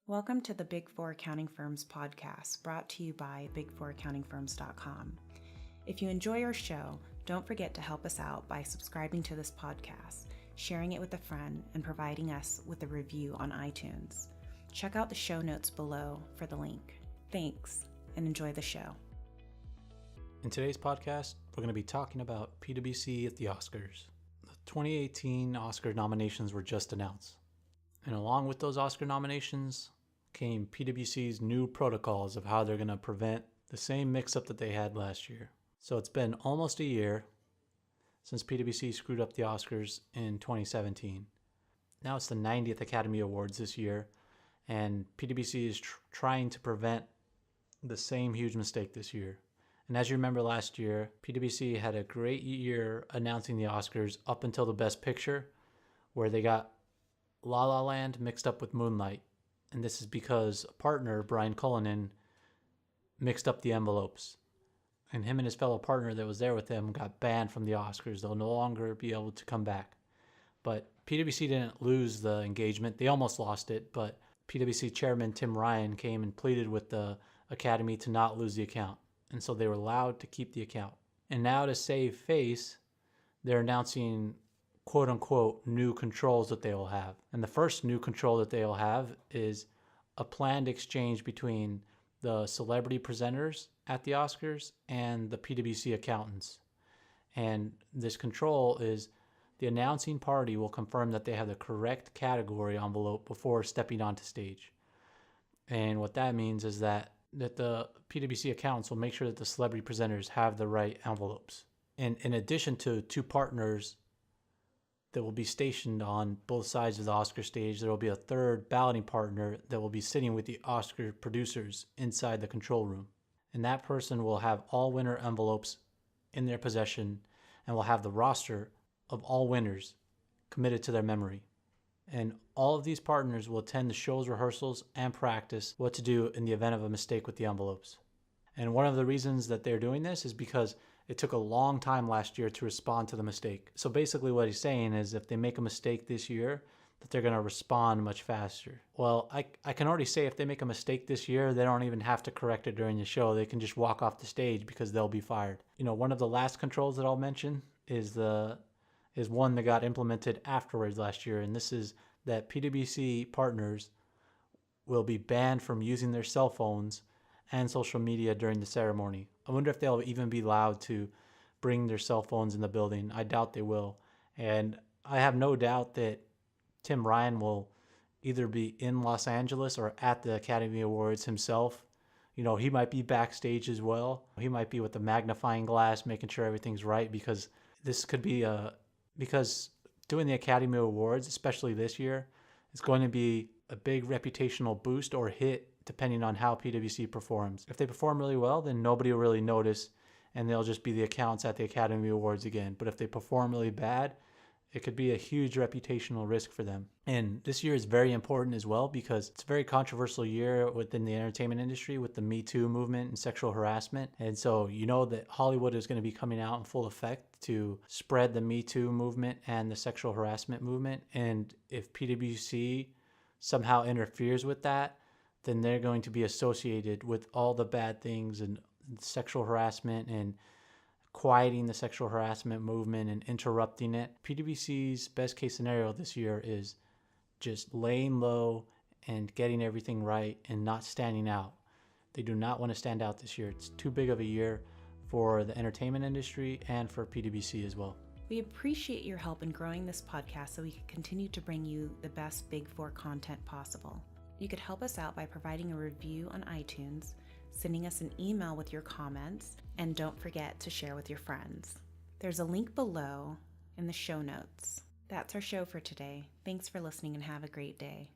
Welcome to the Big Four Accounting Firms podcast, brought to you by bigfouraccountingfirms.com. If you enjoy our show, don't forget to help us out by subscribing to this podcast, sharing it with a friend, and providing us with a review on iTunes. Check out the show notes below for the link. Thanks, and enjoy the show. In today's podcast, we're going to be talking about PwC at the Oscars. The 2018 Oscar nominations were just announced. And along with those Oscar nominations came PwC's new protocols of how they're going to prevent the same mix-up that they had last year. So it's been almost a year since PwC screwed up the Oscars in 2017. Now it's the 90th Academy Awards this year, and PwC is trying to prevent the same huge mistake this year. And as you remember last year, PwC had a great year announcing the Oscars up until the Best Picture, where they got La La Land mixed up with Moonlight. And this is because a partner, Brian Cullinan, mixed up the envelopes. And him and his fellow partner that was there with him got banned from the Oscars. They'll no longer be able to come back. But PwC didn't lose the engagement. They almost lost it, but PwC Chairman Tim Ryan came and pleaded with the Academy to not lose the account. And so they were allowed to keep the account. And now to save face, they're announcing quote-unquote new controls that they will have. And the first new control that they will have is a planned exchange between the celebrity presenters at the Oscars and the PwC accountants. And this control is the announcing party will confirm that they have the correct category envelope before stepping onto stage. And what that means is that the PwC accountants will make sure that the celebrity presenters have the right envelopes. And in addition to two partners that will be stationed on both sides of the Oscar stage, there will be a third balloting partner that will be sitting with the Oscar producers inside the control room. And that person will have all winner envelopes in their possession and will have the roster of all winners committed to their memory. And all of these partners will attend the show's rehearsals and practice what to do in the event of a mistake with the envelopes. And one of the reasons that they're doing this is because it took a long time last year to respond to the mistake. So basically what he's saying is if they make a mistake this year, that they're going to respond much faster. Well, I can already say if they make a mistake this year, they don't even have to correct it during the show. They can just walk off the stage because they'll be fired. You know, one of the last controls that I'll mention is one that got implemented afterwards last year, and this is that PwC partners will be banned from using their cell phones and social media during the ceremony. I wonder if they'll even be allowed to bring their cell phones in the building. I doubt they will. And I have no doubt that Tim Ryan will either be in Los Angeles or at the Academy Awards himself. You know, he might be backstage as well. He might be with the magnifying glass, making sure everything's right, because this could be because doing the Academy Awards, especially this year, is going to be a big reputational boost or hit depending on how PwC performs. If they perform really well, then nobody will really notice and they'll just be the accounts at the Academy Awards again. But if they perform really bad, it could be a huge reputational risk for them. And this year is very important as well because it's a very controversial year within the entertainment industry with the Me Too movement and sexual harassment. And so you know that Hollywood is going to be coming out in full effect to spread the Me Too movement and the sexual harassment movement. And if PwC somehow interferes with that, then they're going to be associated with all the bad things and sexual harassment and quieting the sexual harassment movement and interrupting it. PwC's best case scenario this year is just laying low and getting everything right and not standing out. They do not want to stand out this year. It's too big of a year for the entertainment industry and for PwC as well. We appreciate your help in growing this podcast so we can continue to bring you the best Big Four content possible. You could help us out by providing a review on iTunes, sending us an email with your comments, and don't forget to share with your friends. There's a link below in the show notes. That's our show for today. Thanks for listening and have a great day.